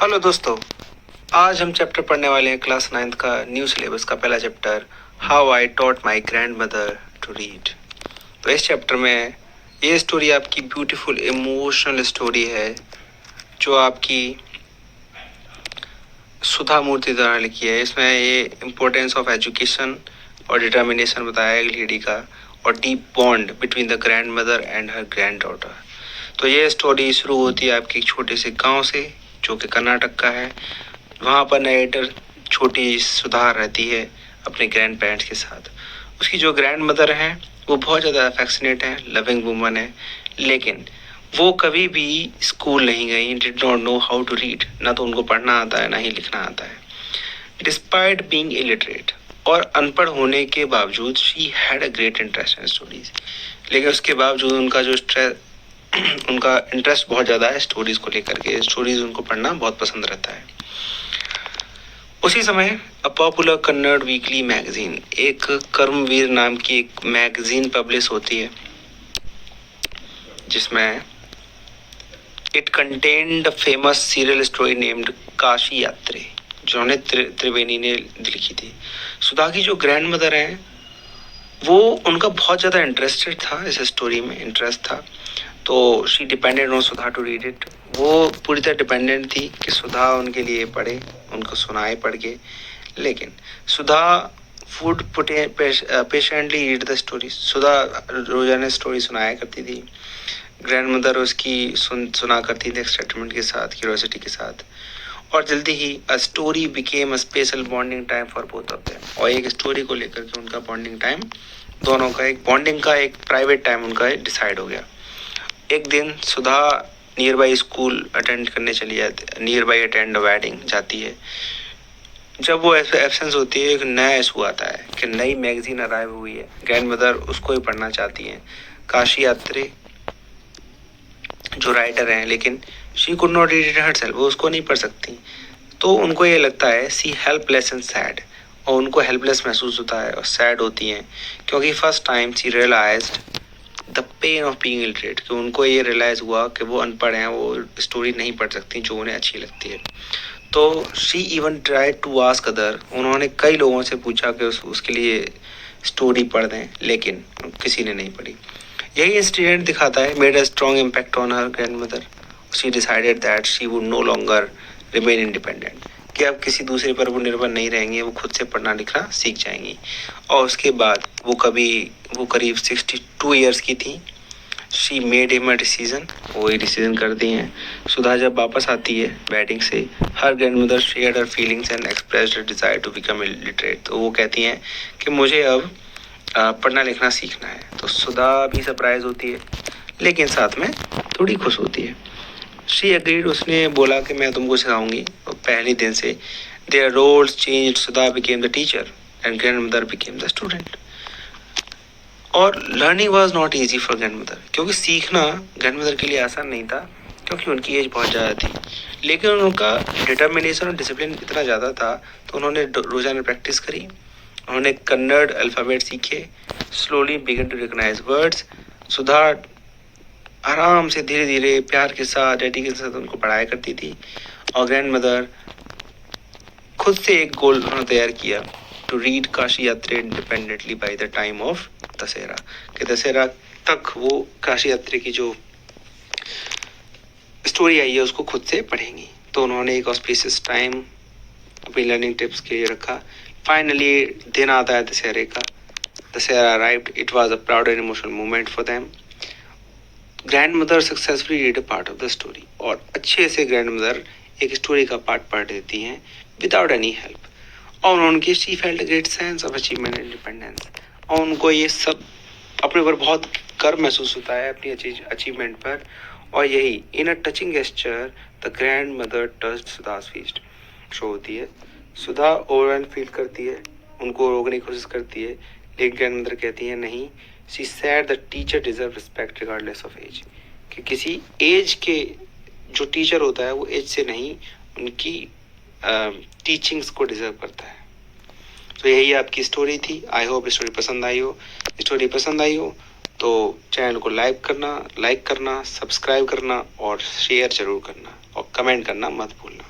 Hello दोस्तों, आज हम चैप्टर पढ़ने वाले हैं क्लास 9th का न्यू सिलेबस का पहला chapter, how I taught my grandmother to read. तो इस चैप्टर में ये स्टोरी आपकी ब्यूटीफुल इमोशनल स्टोरी है जो आपकी सुधा मूर्ति द्वारा लिखी है। इसमें ये इम्पोर्टेंस ऑफ एजुकेशन और डिटर्मिनेशन बताया है एक लेडी का, और deep bond between the grand mother and her grand daughter. तो ये स्टोरी शुरू होती है आपकी एक छोटे से गांव से जो कि कर्नाटक का है। वहाँ पर नरेटर छोटी सुधा रहती है अपने ग्रैंड पेरेंट्स के साथ। उसकी जो ग्रैंड मदर है वो बहुत ज़्यादा अफेक्शनेट है, लविंग वुमन है, लेकिन वो कभी भी स्कूल नहीं गई, did not know how to read. ना तो उनको पढ़ना आता है ना ही लिखना आता है। डिस्पाइट बीइंग इलिटरेट और अनपढ़ होने के बावजूद she had a great interest in stories. लेकिन उसके बावजूद उनका जो उनका इंटरेस्ट बहुत ज़्यादा है स्टोरीज को लेकर के। स्टोरीज उनको पढ़ना बहुत पसंद रहता है। उसी समय a popular Kannada weekly magazine, एक कर्मवीर नाम की एक मैगजीन पब्लिश होती है जिसमें it contained famous serial story named Kashi यात्रे, जो त्रिवेणी ने लिखी थी। सुधा की जो ग्रैंड मदर है वो उनका बहुत ज़्यादा इंटरेस्टेड था, इस स्टोरी में इंटरेस्ट था, तो she depended on Sudha to read it. वो पूरी तरह डिपेंडेंट थी कि सुधा उनके लिए पढ़े, उनको सुनाए पढ़ के। लेकिन Sudha would patiently read the story. Sudha रोजाना स्टोरी सुनाया करती थी। ग्रैंड मदर उसकी सुना करती थी एक्साइटमेंट के साथ, क्यूरियोसिटी के साथ। और जल्दी ही a story became a special bonding time for both of them. और एक स्टोरी को लेकर के उनका बॉन्डिंग टाइम, दोनों का एक बॉन्डिंग का एक प्राइवेट टाइम उनका डिसाइड हो गया। एक दिन सुधा नियर बाई स्कूल अटेंड करने चली जाती, नियर बाई अटेंड वेडिंग जाती है। जब वो एब्सेंस होती है, एक नया इशू आता है कि नई मैगजीन अराइव हुई है। ग्रैंड मदर उसको ही पढ़ना चाहती हैं, काशी यात्रे जो राइटर हैं, लेकिन she could not read it herself, वो उसको नहीं पढ़ सकती। तो उनको ये लगता है सी हेल्पलेस एंड सैड, और उनको हेल्पलेस महसूस होता है और सैड होती हैं, क्योंकि first time she realised the pain of being illiterate, कि उनको ये रियलाइज हुआ कि वो अनपढ़ हैं, वो स्टोरी नहीं पढ़ सकती जो उन्हें अच्छी लगती है। तो she even try to ask other, उन्होंने कई लोगों से पूछा कि उसके लिए स्टोरी पढ़ दें, लेकिन किसी ने नहीं पढ़ी। यही इंसिडेंट दिखाता है made a strong impact on her grand mother. She decided that she would know longer remain independent, कि अब किसी दूसरे पर वो निर्भर नहीं रहेंगी, वो खुद से पढ़ना लिखना सीख जाएंगी। और उसके बाद वो करीब 62 ईयर्स की थी। She made him a decision, वो एक डिसीजन करती हैं। सुधा जब वापस आती है वेडिंग से, her grandmother share her feelings and expressed her desire to become literate. तो वो कहती हैं कि मुझे अब पढ़ना लिखना सीखना है। तो सुधा भी सरप्राइज होती है, लेकिन साथ में थोड़ी खुश होती है। शी अग्रीड, उसने बोला कि मैं तुमको सिखाऊंगी। और पहले दिन से their roles changed, Sudha became the teacher and grandmother became the student. और learning was not easy for grandmother, क्योंकि सीखना ग्रैंड मदर के लिए आसान नहीं था, क्योंकि उनकी एज बहुत ज़्यादा थी। लेकिन उनका डिटर्मिनेशन और डिसिप्लिन इतना ज़्यादा था, तो उन्होंने रोजाना प्रैक्टिस करी। उन्होंने कन्नड़ अल्फ़ाबेट सीखे, slowly begin to recognise words. Sudha आराम से धीरे धीरे प्यार के साथ, डेडिकेशन के साथ उनको पढ़ाया करती थी। और ग्रैंड मदर खुद से एक गोल उन्होंने तैयार किया, टू रीड काशी यात्रे independently by the time of Dussehra, कि दशहरा तक वो काशी यात्रे की जो स्टोरी आई है उसको खुद से पढ़ेंगी। तो उन्होंने एक ऑस्पिशियस टाइम अपनी लर्निंग टिप्स के लिए रखा। फाइनली दिन आता है दशहरे का। Dussehra arrived, it was a proud and emotional moment for them. Grand mother successfully read a part of the story, और अच्छे से ग्रैंड मदर एक स्टोरी का पार्ट पढ़ देती हैं विदाउट एनी हेल्प। और उनकी she felt a great sense of achievement and independence, और उनको ये सब अपने पर बहुत गर्व महसूस होता है अपनी अचीवमेंट पर। और यही in a touching gesture the grandmother touched Sudha's feast show होती है। सुधा ओवरवेल्म फील करती है, उनको रोकने की कोशिश करती है, लेकिन ग्रैंड मदर कहती है नहीं। She said the teacher deserve respect regardless of age, कि किसी एज के जो टीचर होता है वो एज से नहीं, उनकी टीचिंग्स को डिजर्व करता है। तो यही आपकी स्टोरी थी। आई होप स्टोरी पसंद आई हो। स्टोरी पसंद आई हो तो चैनल को लाइक करना, सब्सक्राइब करना और शेयर जरूर करना, और कमेंट करना मत भूलना।